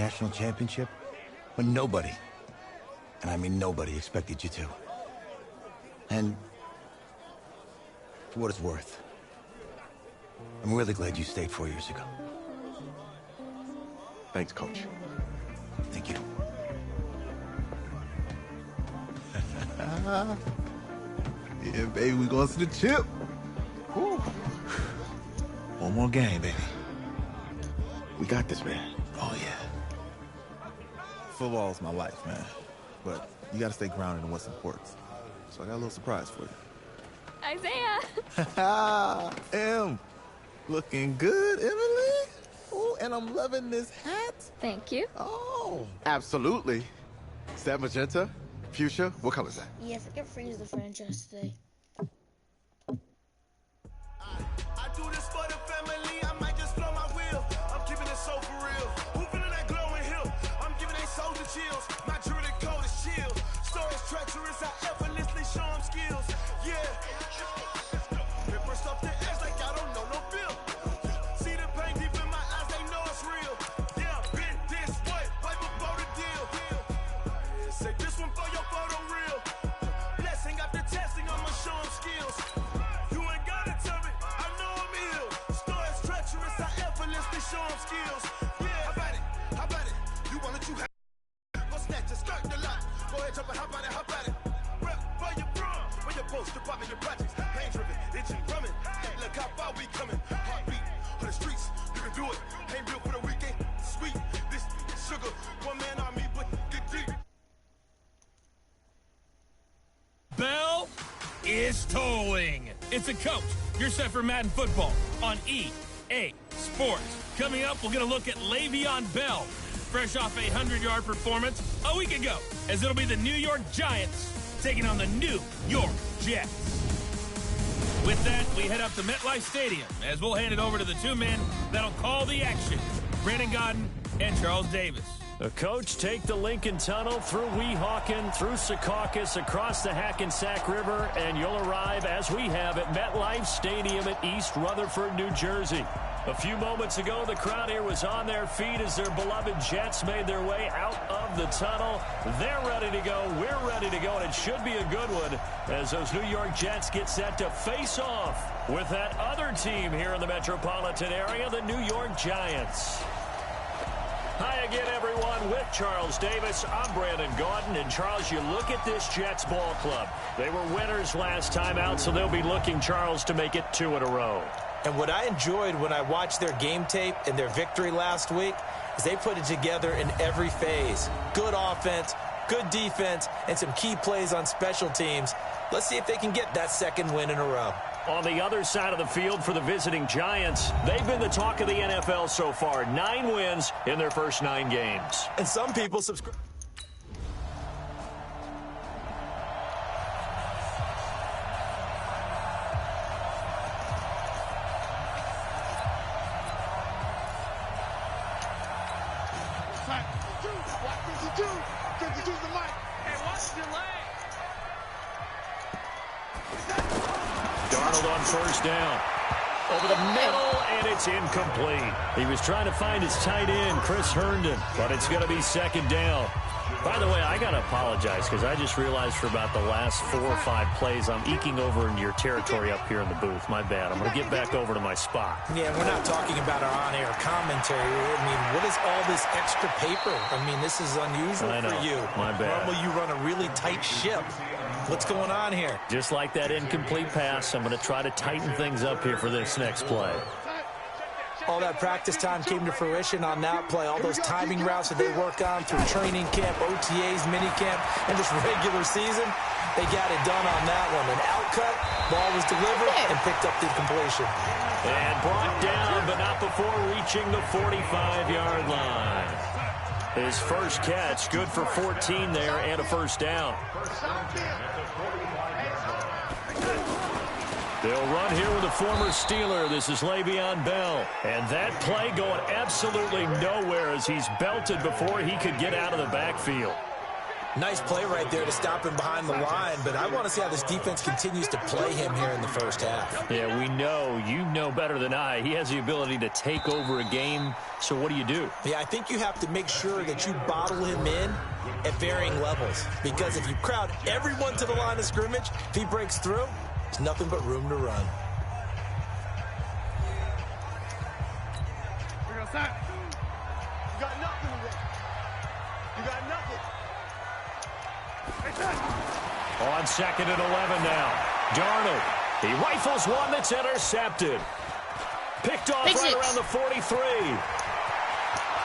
national championship when nobody, and I mean nobody, expected you to. And for what it's worth, I'm really glad you stayed 4 years ago. Thanks, Coach. Thank you. Yeah, baby, we going to the chip. Woo. One more game, baby. We got this, man. Oh, yeah. Football's my life, man. But you got to stay grounded in what's important. So I got a little surprise for you. Isaiah! Em, looking good, Emily. Oh, and I'm loving this hat. Thank you. Oh. Absolutely. Is that magenta? Fuchsia? What color is that? Yes, I can freeze the franchise today. I do this for the family, I might just blow my wheel. I'm keeping it so for real. Who feeling that glowing hill? I'm giving they soldier chills. My jewelry code is chill. Stories treacherous, I effortlessly show them skills. Yeah. They burst off the edge like I don't know no bill. See the pain deep in my eyes, they know it's real. Yeah, been this way, right before the deal. Say this one for your photo reel. Blessing after testing, I'ma show them skills. You ain't gotta tell me, I know I'm ill. Stories treacherous, I effortlessly show them skills. Yeah, how about it? How about it? You want it, you have it. Go snatch it, start the lot. Go ahead, jump it, how about it? How about it? Rep for your bro, for your post, the pop in your projects. Pain driven, itching, drumming. Hey, look how far we coming. Heartbeat on the streets, you can do it. Ain't built for the weekend. Sweet, this sugar, one man army, but get deep. Bell is tolling. It's a coach. You're set for Madden football on EA Sports. Coming up, we're going to look at Le'Veon Bell, fresh off a 100-yard performance a week ago, as it'll be the New York Giants taking on the New York Jets. With that, we head up to MetLife Stadium, as we'll hand it over to the two men that'll call the action, Brandon Gaudin and Charles Davis. The coach take the Lincoln Tunnel through Weehawken, through Secaucus, across the Hackensack River, and you'll arrive, as we have, at MetLife Stadium at East Rutherford, New Jersey. A few moments ago, the crowd here was on their feet as their beloved Jets made their way out of the tunnel. They're ready to go. We're ready to go, and it should be a good one as those New York Jets get set to face off with that other team here in the metropolitan area, the New York Giants. Hi again, everyone, with Charles Davis. I'm Brandon Gaudin. And, Charles, you look at this Jets ball club. They were winners last time out, so they'll be looking, Charles, to make it 2 in a row. And what I enjoyed when I watched their game tape and their victory last week is they put it together in every phase. Good offense, good defense, and some key plays on special teams. Let's see if they can get that second win in a row. On the other side of the field for the visiting Giants, they've been the talk of the NFL so far. 9 wins in their first 9 games. And some people subscribe. On first down. Over the middle, and it's incomplete. He was trying to find his tight end, Chris Herndon, but it's going to be second down. By the way, I got to apologize because I just realized for about the last 4 or 5 plays, I'm eking over into your territory up here in the booth. My bad. I'm going to get back over to my spot. Yeah, we're not talking about our on-air commentary. I mean, what is all this extra paper? I mean, this is unusual for you. My bad. Normally you run a really tight ship. What's going on here? Just like that incomplete pass, I'm going to try to tighten things up here for this next play. All that practice time came to fruition on that play. All those timing routes that they work on through training camp, OTAs, minicamp, and just regular season, they got it done on that one. An outcut, ball was delivered, and picked up the completion. And brought down, but not before reaching the 45-yard line. His first catch, good for 14 there, and a first down. They'll run here with a former Steeler. This is Le'Veon Bell. And that play going absolutely nowhere as he's belted before he could get out of the backfield. Nice play right there to stop him behind the line, but I want to see how this defense continues to play him here in the first half. Yeah, we know. You know better than I. He has the ability to take over a game, so what do you do? Yeah, I think you have to make sure that you bottle him in at varying levels, because if you crowd everyone to the line of scrimmage, if he breaks through, there's nothing but room to run. You got nothing today. You got nothing. On 2nd and 11 now. Darnold. He rifles one that's intercepted. Picked off right around the 43.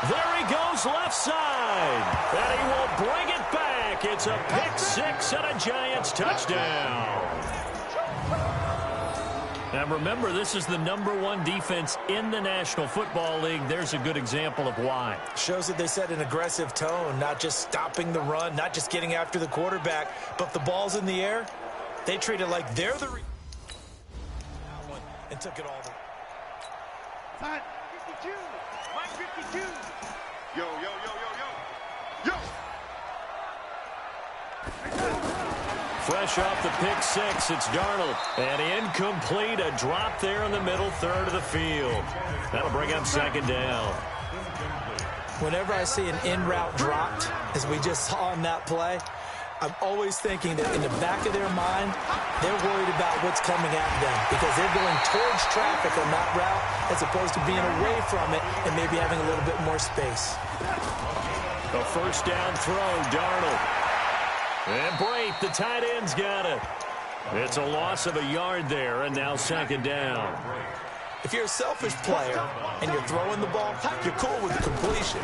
There he goes left side. And he will bring it back. It's a pick six and a Giants touchdown. Now remember, this is the #1 defense in the National Football League. There's a good example of why. Shows that they set an aggressive tone, not just stopping the run, not just getting after the quarterback, but if the ball's in the air, they treat it like they're the and took it all. Time 52. Mike 52. Yo, yo, yo, yo, yo. Yo. Fresh off the pick six, it's Darnold. And incomplete, a drop there in the middle third of the field. That'll bring up 2nd down. Whenever I see an in-route dropped, as we just saw on that play, I'm always thinking that in the back of their mind, they're worried about what's coming at them because they're going towards traffic on that route as opposed to being away from it and maybe having a little bit more space. A first down throw, Darnold. And Brate, the tight end's got it. It's a loss of a yard there, and now 2nd down. If you're a selfish player and you're throwing the ball, you're cool with the completion.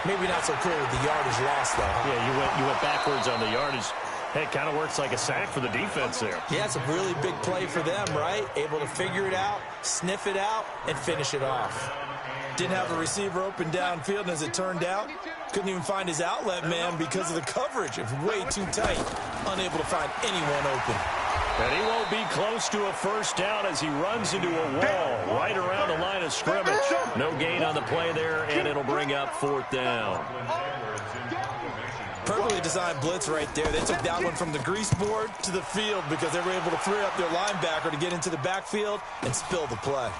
Maybe not so cool with the yardage loss, though. Yeah, you went backwards on the yardage. Hey, it kind of works like a sack for the defense there. Yeah, it's a really big play for them, right? Able to figure it out, sniff it out, and finish it off. Didn't have a receiver open downfield, and as it turned out, couldn't even find his outlet man because of the coverage. It was way too tight. Unable to find anyone open. And he won't be close to a first down as he runs into a wall right around the line of scrimmage. No gain on the play there, and it'll bring up 4th down. Perfectly designed blitz right there. They took that one from the grease board to the field because they were able to free up their linebacker to get into the backfield and spill the play.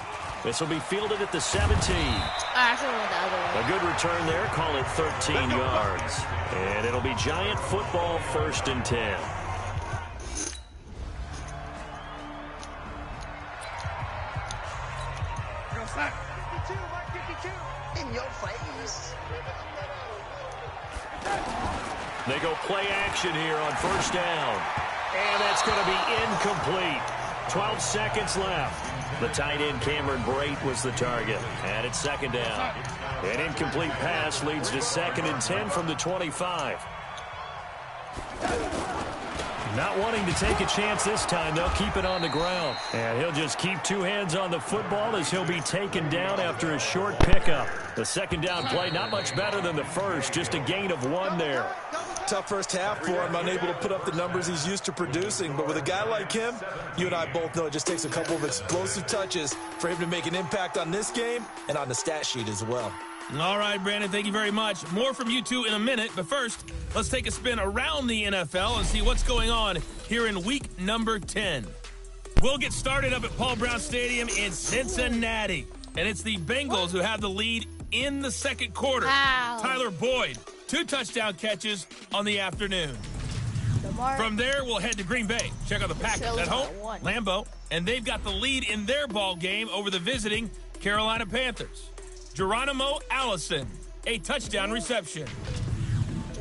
This will be fielded at the 17. I actually went the other way. A good return there. Call it 13 yards. And it'll be Giant football 1st and 10. Mike 52. In your face. They go play action here on 1st down. And that's going to be incomplete. 12 seconds left. The tight end Cameron Brate was the target. And it's 2nd down. An incomplete pass leads to 2nd and 10 from the 25. Not wanting to take a chance this time, they'll keep it on the ground. And he'll just keep 2 hands on the football as he'll be taken down after a short pickup. The 2nd down play not much better than the first, just a gain of 1 there. Tough first half for him, unable to put up the numbers he's used to producing. But with a guy like him, you and I both know it just takes a couple of explosive touches for him to make an impact on this game and on the stat sheet as well. All right, Brandon, thank you very much. More from you two in a minute, but first, let's take a spin around the NFL and see what's going on here in week number 10. We'll get started up at Paul Brown Stadium in Cincinnati, and it's the Bengals who have the lead in the 2nd quarter. Wow. Tyler Boyd, 2 touchdown catches on the afternoon. From there, we'll head to Green Bay. Check out the Packers at home, Lambeau, and they've got the lead in their ball game over the visiting Carolina Panthers. Geronimo Allison, a touchdown reception.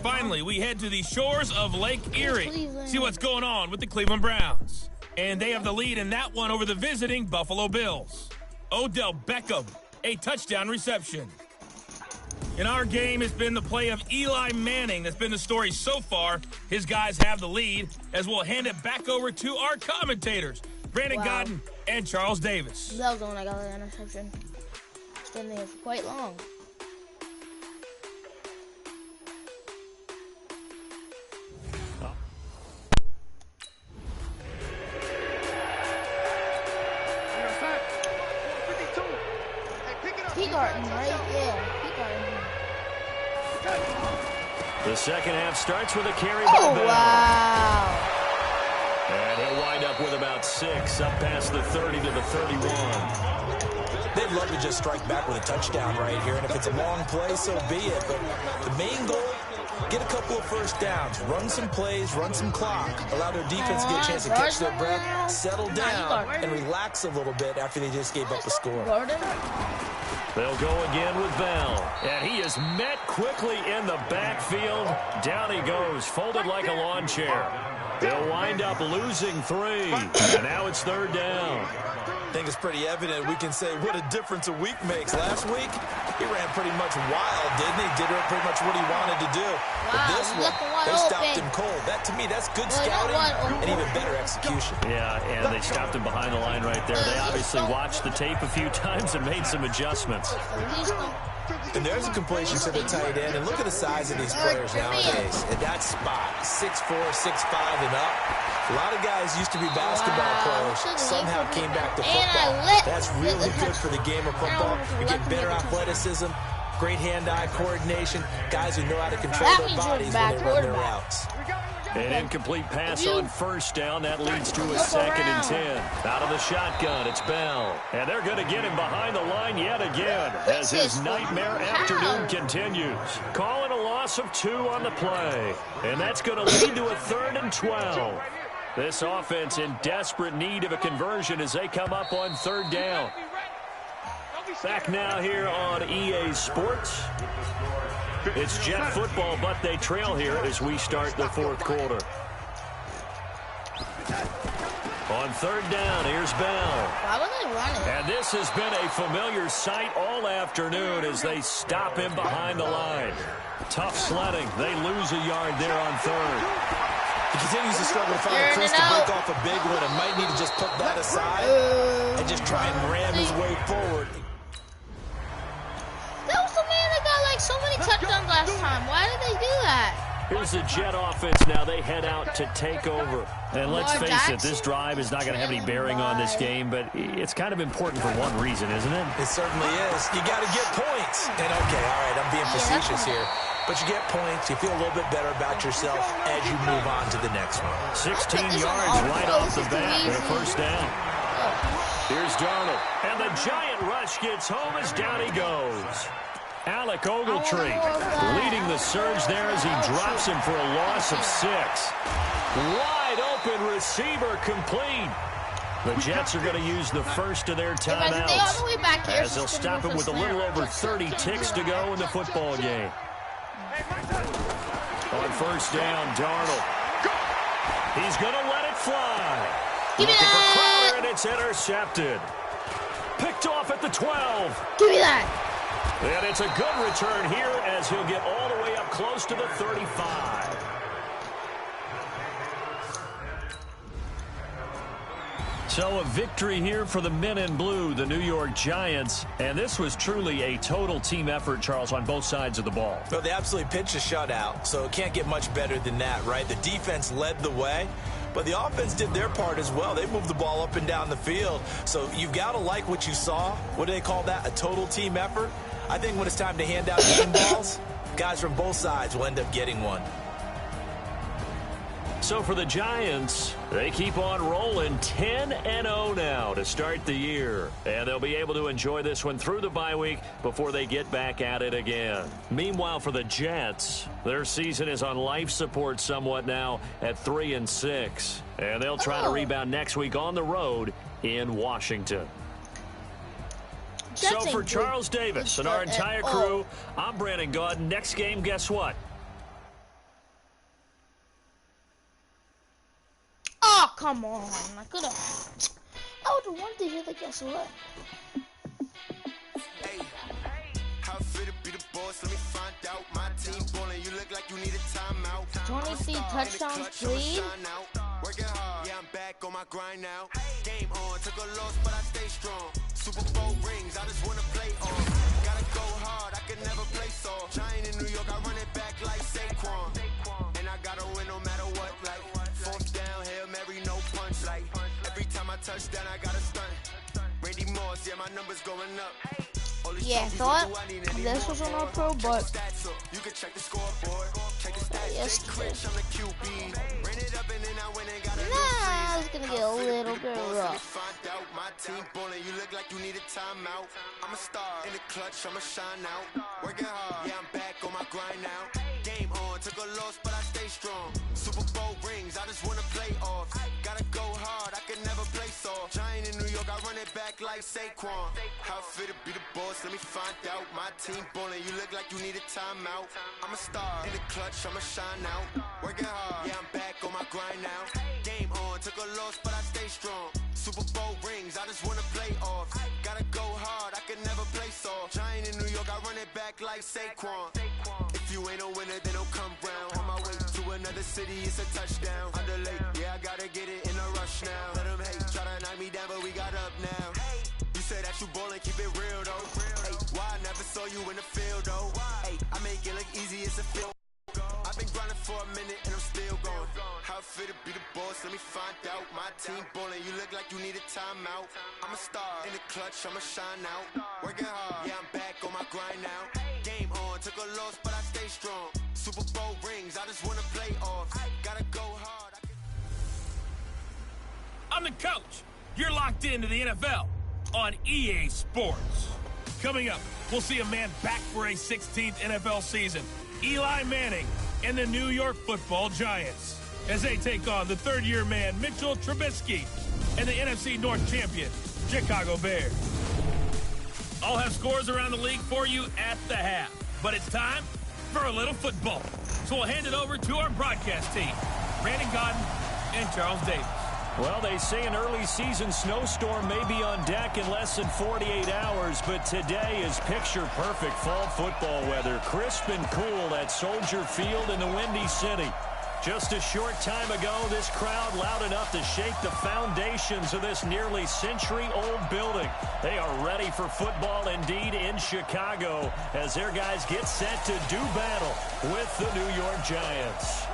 Finally, we head to the shores of Lake Erie. See what's going on with the Cleveland Browns. And they have the lead in that one over the visiting Buffalo Bills. Odell Beckham, a touchdown reception. In our game, it's been the play of Eli Manning that's been the story so far. His guys have the lead, as we'll hand it back over to our commentators, Brandon Godden and Charles Davis. That was the one I got the interception. Been there for quite long. He guarding, right? Yeah, he guarding. The second half starts with a carry by Bell. Wow. And he'll wind up with about 6, up past the 30 to the 31. They'd love to just strike back with a touchdown right here, and if it's a long play, so be it. But the main goal, get a couple of first downs, run some plays, run some clock, allow their defense to get a chance to catch their breath, settle down, and relax a little bit after they just gave up a score. They'll go again with Bell, and he is met quickly in the backfield. Down he goes, folded like a lawn chair. They'll wind up losing 3, and now it's third down. I think it's pretty evident. We can say what a difference a week makes. Last week, he ran pretty much wild, didn't he? Did pretty much what he wanted to do. But this one, they stopped him cold. That, to me, that's good scouting and even better execution. Yeah, and they stopped him behind the line right there. They obviously watched the tape a few times and made some adjustments. And there's a completion to the tight end. And look at the size of these players nowadays. At that spot, 6'4", 6'5", and up. A lot of guys used to be basketball players. Somehow came back to football. That's really good for the game of football. You get better athleticism, great hand-eye coordination, guys who know how to control their bodies when they run their routes. An incomplete pass on first down. That leads to a 2nd and 10. Out of the shotgun, it's Bell. And they're going to get him behind the line yet again as his nightmare afternoon continues. Calling a loss of 2 on the play. And that's going to lead to a 3rd and 12. This offense in desperate need of a conversion as they come up on 3rd down. Back now here on EA Sports. It's Jet football, but they trail here as we start the 4th quarter. On 3rd down, here's Bell. Why would they run it? And this has been a familiar sight all afternoon as they stop him behind the line. Tough sledding. They lose a yard there on 3rd. He continues to struggle to find a crease to break off a big one and might need to just put that aside and just try and ram his way forward. That was the man that got like so many touchdowns last time. Why did they do that? Here's the Jet offense now. They head out to take over. And let's face it, this drive is not going to have any bearing on this game, but it's kind of important for one reason, isn't it? It certainly is. You got to get points. And okay, all right, I'm being facetious here. But you get points, you feel a little bit better about yourself as you move on to the next one. 16 yards right off the bat with a first down. Here's Darnold, and the giant rush gets home as down he goes. Alec Ogletree leading the surge there as he drops him for a loss of 6. Wide open receiver complete. The Jets are going to use the first of their timeouts as they'll stop him with a little over 30 ticks to go in the football game. On first down, Darnold. He's going to let it fly. Looking for Crowder, and it's intercepted. Picked off at the 12. Give me that. And it's a good return here as he'll get all the way up close to the 35. So a victory here for the men in blue, the New York Giants. And this was truly a total team effort, Charles, on both sides of the ball. Well, they absolutely pitched a shutout, so it can't get much better than that, right? The defense led the way, but the offense did their part as well. They moved the ball up and down the field. So you've got to like what you saw. What do they call that? A total team effort? I think when it's time to hand out game balls, guys from both sides will end up getting one. So for the Giants, they keep on rolling 10-0 now to start the year. And they'll be able to enjoy this one through the bye week before they get back at it again. Meanwhile, for the Jets, their season is on life support somewhat now at 3-6. And they'll try to rebound next week on the road in Washington. So for Charles Davis and our entire crew, I'm Brandon Gaudin. Next game, guess what? Oh, come on. I could have. I would have wanted to hear the guess what. Hey, how fit to be the boss? Let me find out. My team balling. You look like you need a timeout. 23 touchdowns, please. Working hard. Yeah, I'm back on my grind now. Game on. Took a loss, but I stay strong. Super Bowl rings. I just wanna play on. Gotta go hard. I can never play soft. Giant in New York. I run it back like Saquon. And I gotta win no matter what. Like. Fourth down, Hail Mary, no punch. Like, every time I touch down, I got a stunt. Randy Moss, yeah, my number's going up. Yeah, I thought this was an all pro, but you can check the scoreboard. Check the yesterday. Nah, it's gonna get a little bit rough. You look like you need a timeout. I'm a star in the clutch, I'ma shine out. Working hard, yeah, I'm back on my grind now. Game on, took a loss, but I stay strong. Super Bowl rings, I just wanna play off. Gotta go hard, I can never play soft. Giant in New York, I run it back like Saquon. How fit to be the boss, let me find out. My team ballin', you look like you need a timeout. I'm a star in the clutch, I'ma shine out. Working hard, yeah, I'm back on my grind now. Game on, took a loss, but I stay strong. Super Bowl rings, I just wanna play off. Gotta go hard, I can never play soft. Giant in New York, I run it back like Saquon. If you ain't a winner, then don't come round. On my way to another city, it's a touchdown. Underlay, yeah, I gotta get it in a rush now. Let them hate, try to knock me down, but we got up now. You said that you ballin', keep it real though. Hey, why I never saw you in the field though? Hey, I make it look easy, it's a field. I've been grinding for a minute and I'm still going. How fit to be the boss, let me find out. My team ballin', you look like you need a timeout. I'm a star in the clutch, I'ma shine out. Working hard, yeah, I'm back on my grind now. Game on, took a loss, but I stay strong. Super Bowl rings, I just wanna play off. Gotta go hard. I'm the coach. You're locked into the NFL on EA Sports. Coming up, we'll see a man back for a 16th NFL season. Eli Manning and the New York Football Giants as they take on the third-year man Mitchell Trubisky and the NFC North champion Chicago Bears. I'll have scores around the league for you at the half, but it's time for a little football. So we'll hand it over to our broadcast team, Brandon Godden and Charles Davis. Well, they say an early season snowstorm may be on deck in less than 48 hours, but today is picture-perfect fall football weather. Crisp and cool at Soldier Field in the Windy City. Just a short time ago, this crowd loud enough to shake the foundations of this nearly century-old building. They are ready for football indeed in Chicago as their guys get set to do battle with the New York Giants.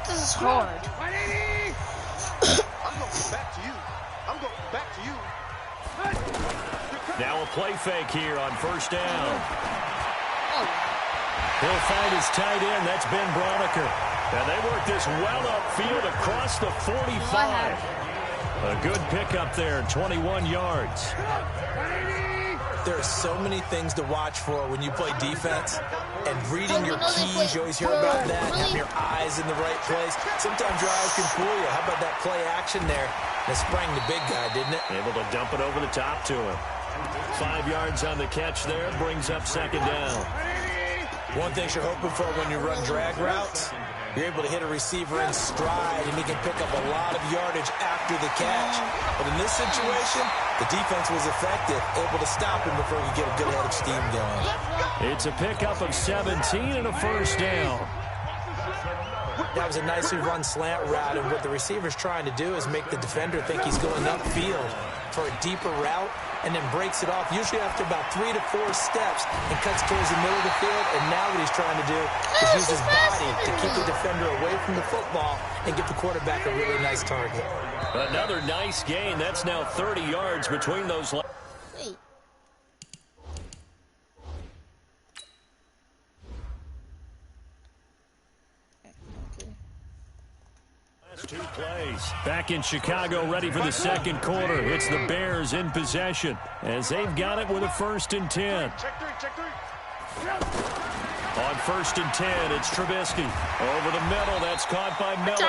This is hard. I'm going back to you. I'm going back to you. Now a play fake here on first down. He'll find his tight end. That's Ben Broniker. And they work this well upfield across the 45. A good pickup there, 21 yards. There are so many things to watch for when you play defense. And reading your keys, you always hear about that. Having your eyes in the right place. Sometimes your eyes can fool you. How about that play action there? That sprang the big guy, didn't it? Able to dump it over the top to him. 5 yards on the catch there. Brings up second down. One thing you're hoping for when you run drag routes, you're able to hit a receiver in stride, and he can pick up a lot of yardage after the catch. But in this situation, the defense was effective, able to stop him before he could get a good head of steam going. It's a pickup of 17 and a first down. That was a nicely run slant route, and what the receiver's trying to do is make the defender think he's going upfield for a deeper route, and then breaks it off, usually after about 3 to 4 steps, and cuts towards the middle of the field. And now what he's trying to do is use his body to keep the defender away from the football and give the quarterback a really nice target. Another nice gain. That's now 30 yards between those. Two plays. Back in Chicago, ready for the second quarter. It's the Bears in possession as they've got it with a 1st and 10. On 1st and 10, it's Trubisky. Over the middle, that's caught by Miller.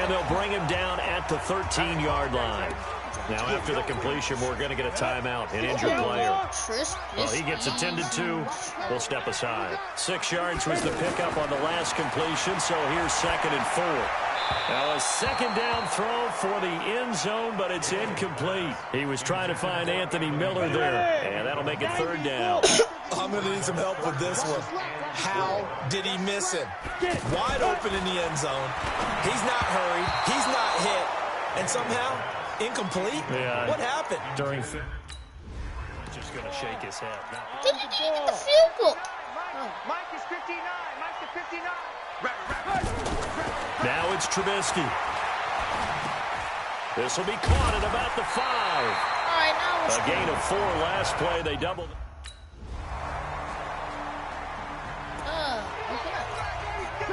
And they'll bring him down at the 13-yard line. Now, after the completion, we're going to get a timeout, an injured player. Well, he gets attended to. We'll step aside. 6 yards was the pickup on the last completion, so here's 2nd and 4. Now, a 2nd down throw for the end zone, but it's incomplete. He was trying to find Anthony Miller there, and that'll make it 3rd down. I'm going to need some help with this one. How did he miss him? Wide open in the end zone. He's not hurried. He's not hit. And somehow, incomplete? Yeah. What happened? During just going to shake his head. Didn't even get the field goal. Mike is 59. Mike is 59. Now it's Trubisky. This will be caught at about the 5. All right, now A gain of 4 last play. They doubled.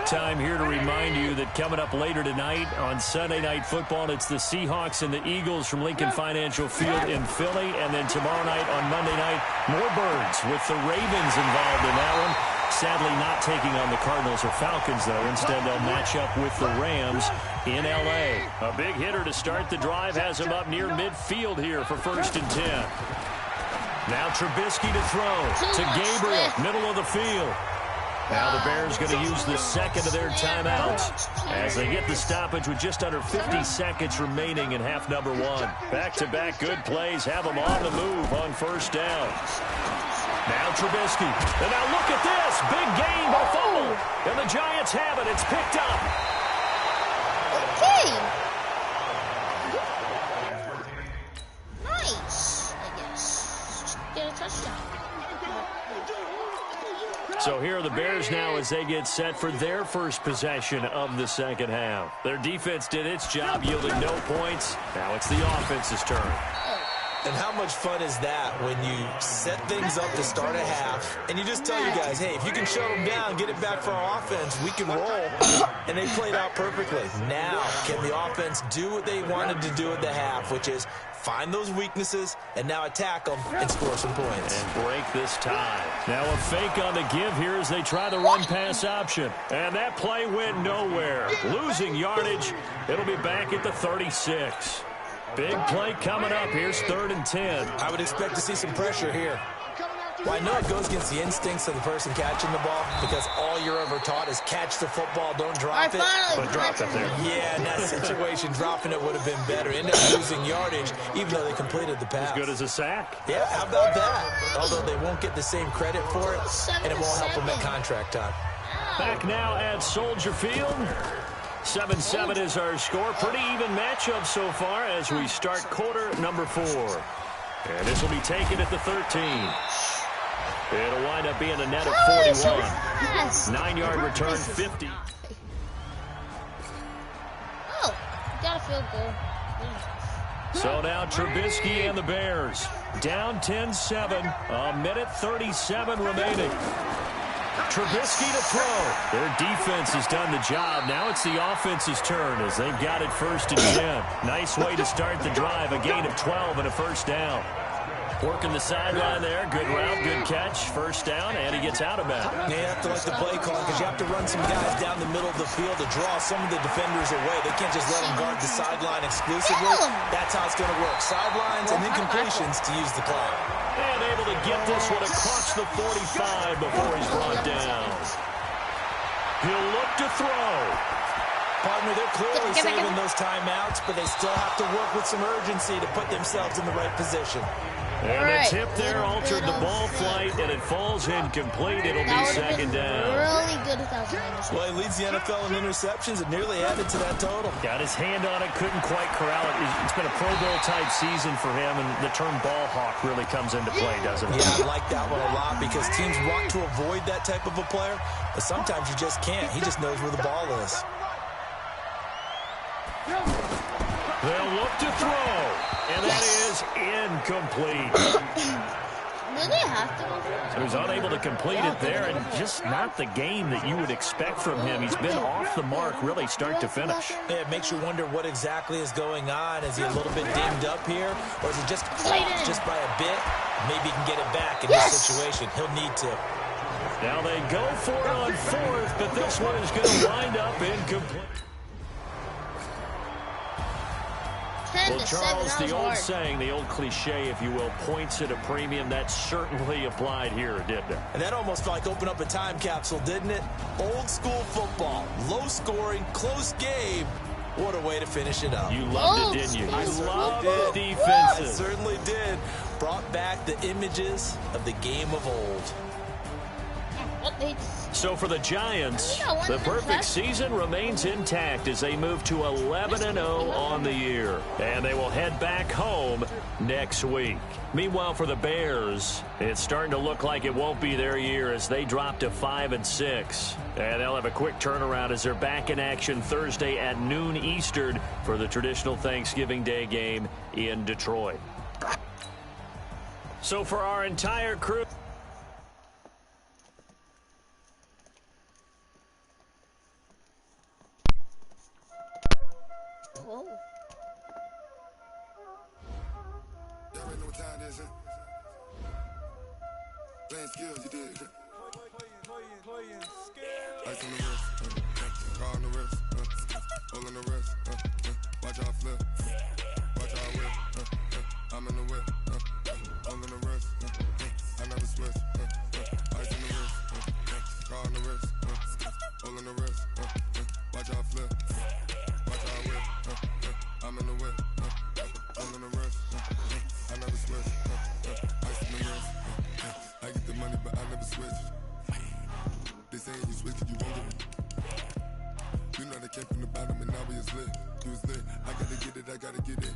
Time here to remind you that coming up later tonight on Sunday Night Football, it's the Seahawks and the Eagles from Lincoln Financial Field in Philly. And then tomorrow night on Monday night, more Birds with the Ravens involved in that one. Sadly not taking on the Cardinals or Falcons, though. Instead, they'll match up with the Rams in L.A. A big hitter to start the drive has him up near midfield here for 1st and 10. Now Trubisky to throw to Gabriel, middle of the field. Now the Bears going to use the 2nd of their timeouts as they get the stoppage with just under 50 seconds remaining in half number 1. Back-to-back good plays have them on the move on 1st down. Now Trubisky. And now look at this. Big gain by fumble. And the Giants have it. It's picked up. Okay. Nice, I guess. Just get a touchdown. So here are the Bears now as they get set for their first possession of the 2nd half. Their defense did its job, yielding no points. Now it's the offense's turn. And how much fun is that when you set things up to start a half and you just tell your guys, hey, if you can shut them down, get it back for our offense, we can roll. And they played out perfectly. Now, can the offense do what they wanted to do at the half, which is find those weaknesses and now attack them and score some points. And break this tie. Now a fake on the give here as they try the run-pass option. And that play went nowhere. Losing yardage. It'll be back at the 36. Big play coming up. Here's 3rd and 10. I would expect to see some pressure here. Well, I know it goes against the instincts of the person catching the ball because all you're ever taught is catch the football, don't drop it. But drop it there. Yeah, in that situation, dropping it would have been better. End up losing yardage, even though they completed the pass. As good as a sack. Yeah, how about that? Although they won't get the same credit for it, and it won't help them at contract time. Back now at Soldier Field. 7-7 is our score. Pretty even matchup so far as we start quarter number 4. And this will be taken at the 13. It'll wind up being a net of 41. 9-yard return, 50. Oh, got a field goal. So now Trubisky and the Bears down 10-7. A minute 37 remaining. Trubisky to throw. Their defense has done the job. Now it's the offense's turn as they've got it 1st and 10. Nice way to start the drive. A gain of 12 and a 1st down. Working the sideline there. Good route, good catch. 1st down, and he gets out of that. Yeah, you have to like the play call because you have to run some guys down the middle of the field to draw some of the defenders away. They can't just let them guard the sideline exclusively. That's how it's going to work. Sidelines and then completions to use the clock. And able to get this one across the 45 before he's brought down. He'll look to throw. Partner, they're clearly saving those timeouts, but they still have to work with some urgency to put themselves in the right position. And the tip there altered the ball flight, and it falls incomplete. It'll be 2nd down. Really good at that. Well, he leads the NFL in interceptions and nearly added to that total. Got his hand on it, couldn't quite corral it. It's been a Pro Bowl type season for him, and the term ball hawk really comes into play, doesn't it? Yeah, I like that one a lot because teams want to avoid that type of a player, but sometimes you just can't. He just knows where the ball is. They'll look to throw, and that is incomplete. Did they have to? He was unable to complete it there, and just not the game that you would expect from him. He's been off the mark really start to finish. Yeah, it makes you wonder what exactly is going on. Is he a little bit dinged up here, or is it just by a bit? Maybe he can get it back in this situation. He'll need to. Now they go for it on 4th, but this one is going to wind up incomplete. Well, 10-7. Charles, That was the old hard. saying, the old cliche, if you will, points at a premium, that certainly applied here, didn't it? And that almost felt like opened up a time capsule, didn't it? Old school football, low scoring, close game. What a way to finish it up. You loved it, didn't you? I loved certainly the did. defenses. I certainly did. Brought back the images of the game of old. What they? So for the Giants, Yeah, one the thing perfect left. season remains intact as they move to 11-0 on the year. And they will head back home next week. Meanwhile, for the Bears, it's starting to look like it won't be their year as they drop to 5-6. And they'll have a quick turnaround as they're back in action Thursday at noon Eastern for the traditional Thanksgiving Day game in Detroit. So for our entire crew... Whoa. Y'all already know what time it is, huh? Playing skills, you did. Ice on the wrist, car on the wrist, hole in the wrist, watch out flip, watch out whip, I'm in the whip, hole in the wrist, I never switch, ice on the wrist, car on the wrist, hole in the wrist, watch out flip, watch out whip, I'm in the whip, hole in the wrist, I never switch, ice on the wrist, I get the money but I never switch. They saying you switch it, you won't get it. You know they came from the bottom and now we is lit. You was lit, I gotta get it, I gotta get it.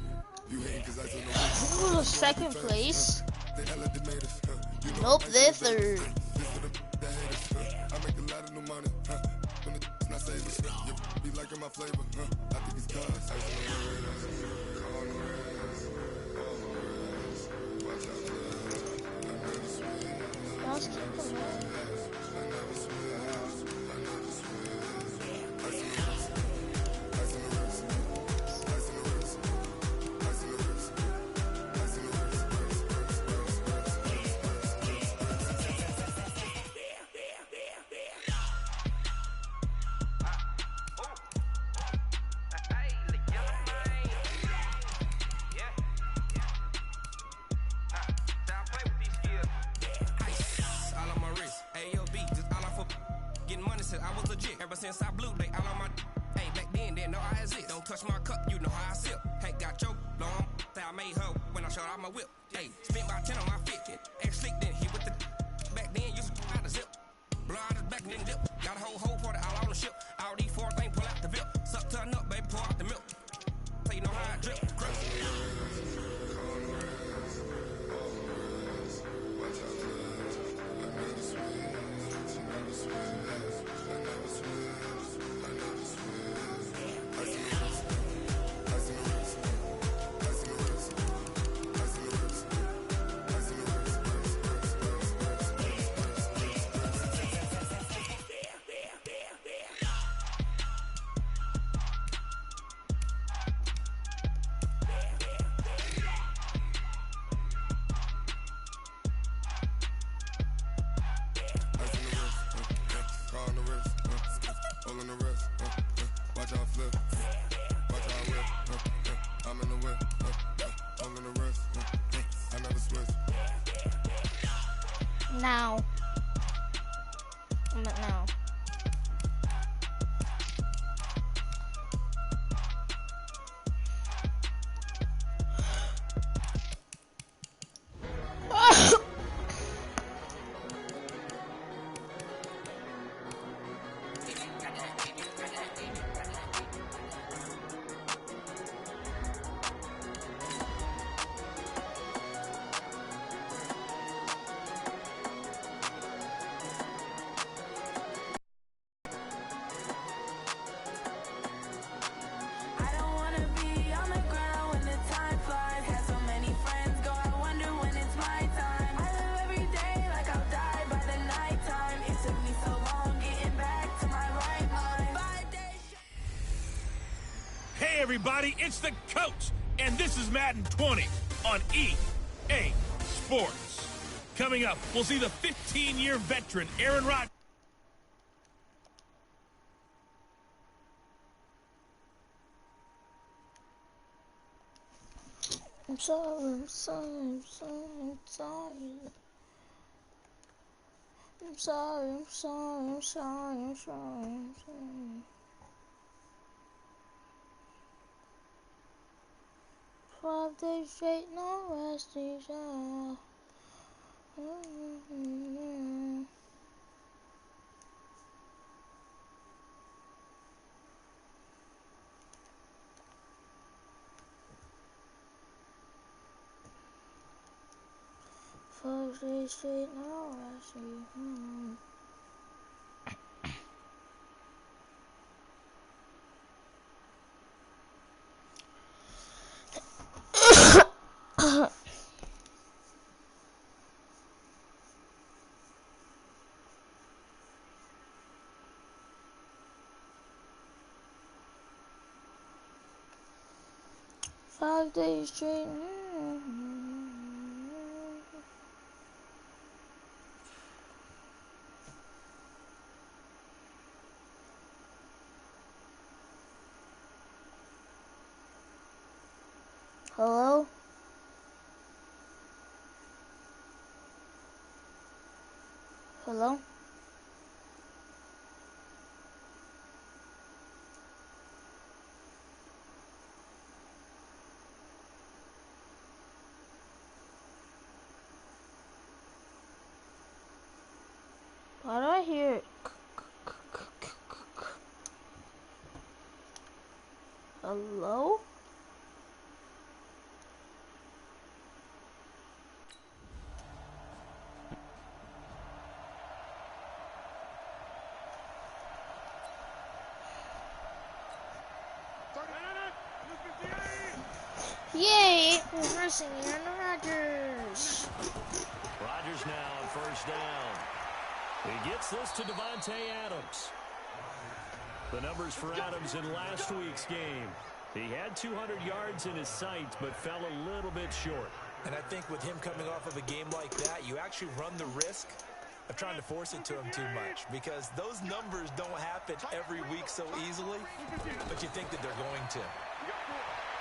You hating cause I told no Who was second place? They hella they made us, you know, Nope, they're third. this for them that hate us, I make a lot of new money, when the not saving, you be liking my flavor, I think it's cause ice on the wrist, car on the wrist, watch out, I never switch, I was legit ever since I blew they all on my hey back then didn't know I exist. Don't touch my cup, you know how I sip. Hey, got your long that I made her when I showed out my whip. Hey, spent about 10 on my fit. Ex slick then hit with the back then used to out the zip. Blow out his back and then dip. Got a whole party all on the ship. All these four things pull out the VIP. Suck turn up, baby, pour out the milk. So you know how I drip. Now. I'm at now. Everybody, it's the coach, and this is Madden 20 on EA Sports. Coming up, we'll see the 15-year veteran Aaron Rodgers. I'm sorry, I'm sorry, I'm sorry, I'm sorry. I'm sorry, I'm sorry, I'm sorry, I'm sorry, I'm sorry. 5 days straight, no rest, teacher. 5 days straight, no rest, teacher. 5 days straight. Hello? Hello? Why do I hear it? Hello? Yay! Reversing Aaron Rodgers. Rodgers now on first down. He gets this to Devontae Adams. The numbers for Adams in last week's game. He had 200 yards in his sights, but fell a little bit short. And I think with him coming off of a game like that, you actually run the risk of trying to force it to him too much, because those numbers don't happen every week so easily, but you think that they're going to.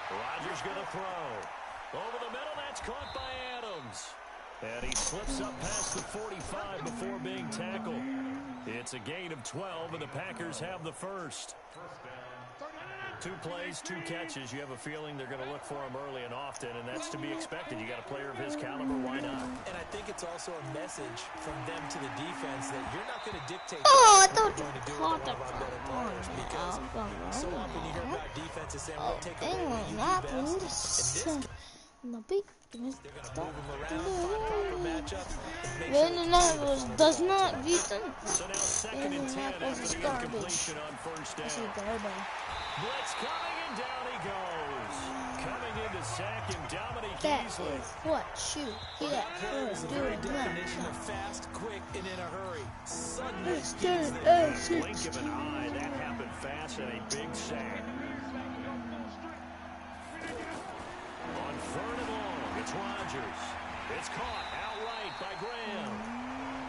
Rodgers going to throw. Over the middle, that's caught by Adams. And he slips up past the 45 before being tackled. It's a gain of 12, and the Packers have the first. 2 plays, 2 catches. You have a feeling they're going to look for him early and often, and that's to be expected. You got a player of his caliber, why not? And I think it's also a message from them to the defense that you're not going to dictate I what thought we're going to do with caught one of our better players, because so often you hear about defenses saying, we'll take away what you do best. In this no big. they're going to move him around, find proper matchups, and make does not beat them. So now 2nd and 10 after the incompletion on first down. Blitz coming, and down he goes. Coming in to sack him, Dominique Easley. What? Shoot. He got is the very definition of fast, quick, and in a hurry. Suddenly, blink of an eye, that happened fast and a big sack. On 3rd and long, it's Rodgers. It's caught outright by Graham.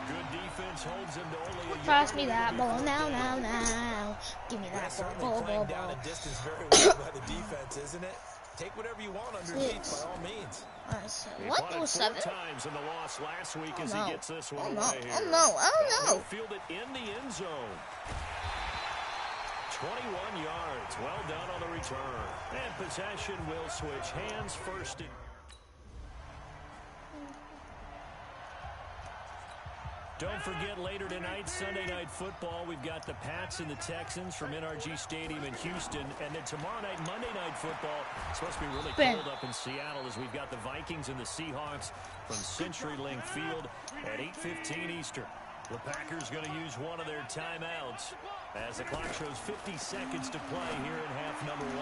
Good defense holds him to only a yard. Pass me that ball now. Give me that ball. Down a distance very well by the defense, isn't it? Take whatever you want underneath, by all means. So what? It was 7 times in the loss last week as he gets this one away here. I don't know. Fielded in the end zone. 21 yards. Well done on the return. And possession will switch hands first. Don't forget, later tonight, Sunday Night Football, we've got the Pats and the Texans from NRG Stadium in Houston. And then tomorrow night, Monday Night Football, it's supposed to be really cold up in Seattle as we've got the Vikings and the Seahawks from CenturyLink Field at 8:15 Eastern. The Packers going to use one of their timeouts as the clock shows 50 seconds to play here in half number 1.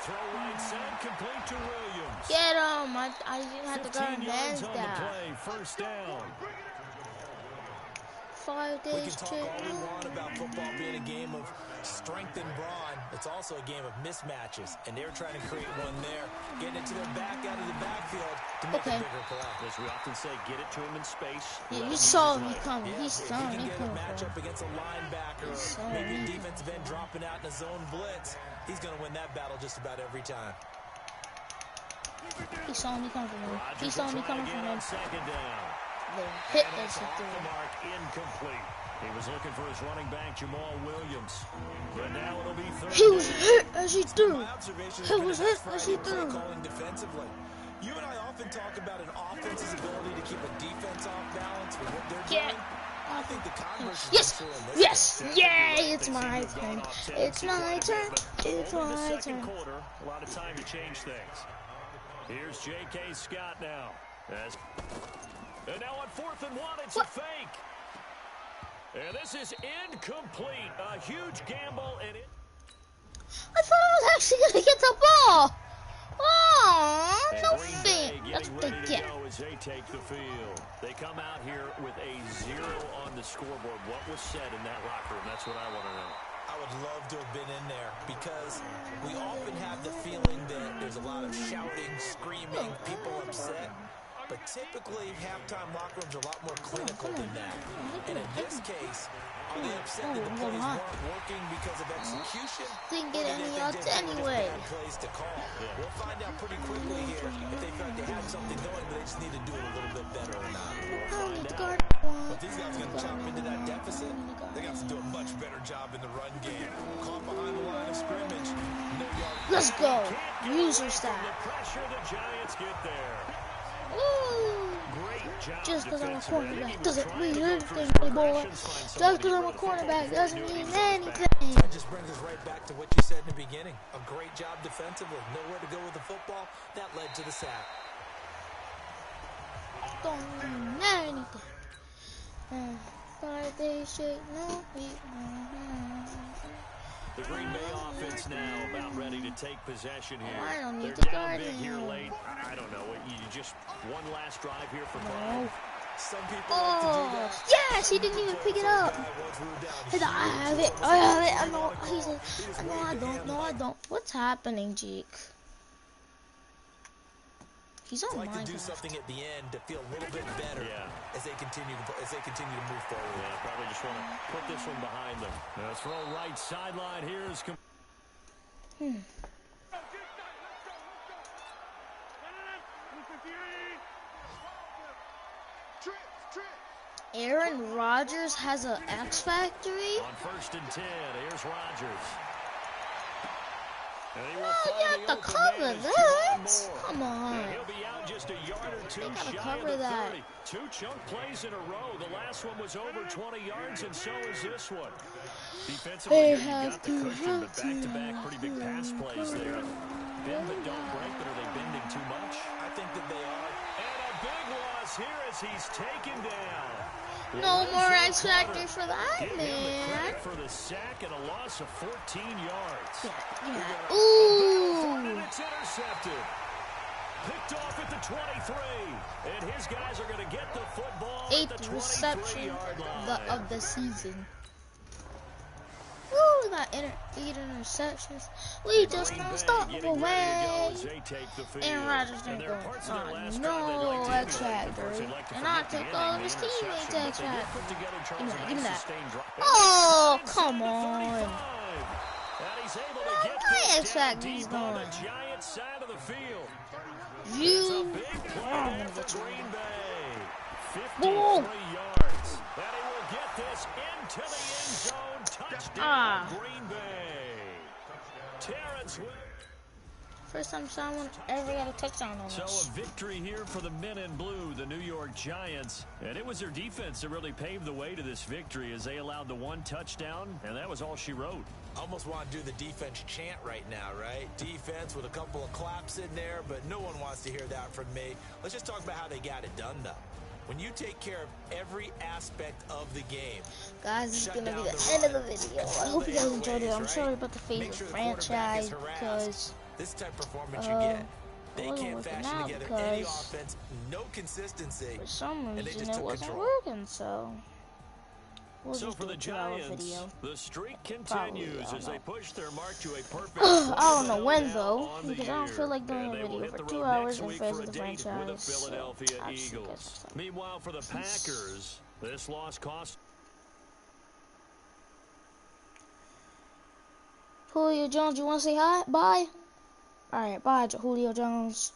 Throw right side, complete to Williams. Get him. I didn't have to go and yards on down. the play, first down. 5 days we can talk all we want about football being a game of strength and brawn. It's also a game of mismatches, and they're trying to create one there, getting it to their back out of the backfield to make a bigger play. As we often say, get it to him in space. Yeah, you saw me coming. Yeah, He saw me coming. If he can get a coming. matchup against a linebacker or maybe a defensive end dropping out in a zone blitz, he's going to win that battle just about every time. He saw me coming from him. He saw me coming from him. Second down. They hit And us it's off with the mark, incomplete. He was looking for his running back, Jamal Williams. But now it'll be third. He was hit as he threw. He was hit as he threw. Defensively. You and I often talk about an offense's ability to keep a defense off balance with what they're doing. I think the converse is true in this. Yes, yay! It's my turn. It's my turn. It's my turn. Quarter, a lot of time to change things. Here's J.K. Scott now. And now on 4th and 1, it's a fake. And this is incomplete. A huge gamble, and it. I thought I was actually gonna get the ball. Oh, no fake. That's what they get. As they take the field. They come out here with a 0 on the scoreboard. What was said in that locker room? That's what I want to know. I would love to have been in there because we often have the feeling that there's a lot of shouting, screaming, people upset. But typically, halftime locker rooms are a lot more clinical than that. And in this case, are they upset that the plays weren't working because of execution? Didn't get any yards anyway. Plays to call. We'll find out pretty quickly here if they feel like they have something going, but they just need to do it a little bit better or not. But these guys are going to chop into that deficit. They got to do a much better job in the run game. Caught behind the line of scrimmage. No yard. Let's go. User style. Pressure the Giants get there. Just because I'm a cornerback doesn't mean anything anymore. Just because I'm a cornerback doesn't mean anything. That just brings us right back to what you said in the beginning. A great job defensively. Nowhere to go with the football. That led to the sack. Don't mean anything. But they should know it. The Green Bay offense now about ready to take possession here. I don't need They're to down guard big here him. late. I don't know. You just one last drive here for five. Some people like to do that. Yes, he didn't even pick it up. He's like, I have it. I have it. I know. He's like, no, I don't. No, I don't. What's happening, Jake? He's on like Minecraft. to do something at the end to feel a little bit better as they continue to move forward. Yeah, probably just want to put this one behind them. Now throw right sideline here is. Aaron Rodgers has an X Factory. On 1st and 10, here's Rodgers. Oh, you have to cover that. Come on. And he'll be out just a yard or two gotta shy cover of the that. 30. 2 chunk plays in a row. The last one was over 20 yards, and so is this one. Defensively, They you have got the to cushion, but back-to-back pretty big pass plays there. Bend but don't break, but are they bending too much? I think that they are. And a big loss here as he's taken down. No more X Factor for that, Give him the man. credit for the sack and a loss of 14 yards. Yeah. Ooh. It's intercepted. Picked off at the 23. And his guys are going to get the football at the 8th reception 23-yard line. of the season. Woo, got 8 interceptions. We just don't stop away. Aaron Rodgers didn't go on no X Factor. And I took all of his teammates X Factor. Give me that. Oh, come on. My X Factor's gone. You. I'm gonna get you. 53 yards. And he will get this into the end zone. Touchdown, Green Bay. Terrence. First time someone ever got a touchdown on So us. a victory here for the men in blue, the New York Giants. And it was their defense that really paved the way to this victory as they allowed the 1 touchdown, and that was all she wrote. Almost want to do the defense chant right now, right? Defense with a couple of claps in there, but no one wants to hear that from me. Let's just talk about how they got it done, though. When you take care of every aspect of the game. Guys, this is going to be the end of the video. I hope you guys enjoyed it. I'm sorry about the phase of franchise because this type of performance you get. They wasn't can't working fashion out together because any offense, no consistency. for some and they reason just it took wasn't control. working, so we'll So just for do the a 2-hour Giants, video. the streak Probably, continues I as don't they know. push their mark to a perfect I don't know 4-0 when now though, on the because I don't year. feel like doing And a they will video hit for the 2 road hours next in week phase for of a the date with the franchise. Philadelphia So I just think Eagles. that's just Meanwhile, for the Packers, this loss cost. Julio Jones, you want to say hi? Bye. All right, bye, Julio Jones.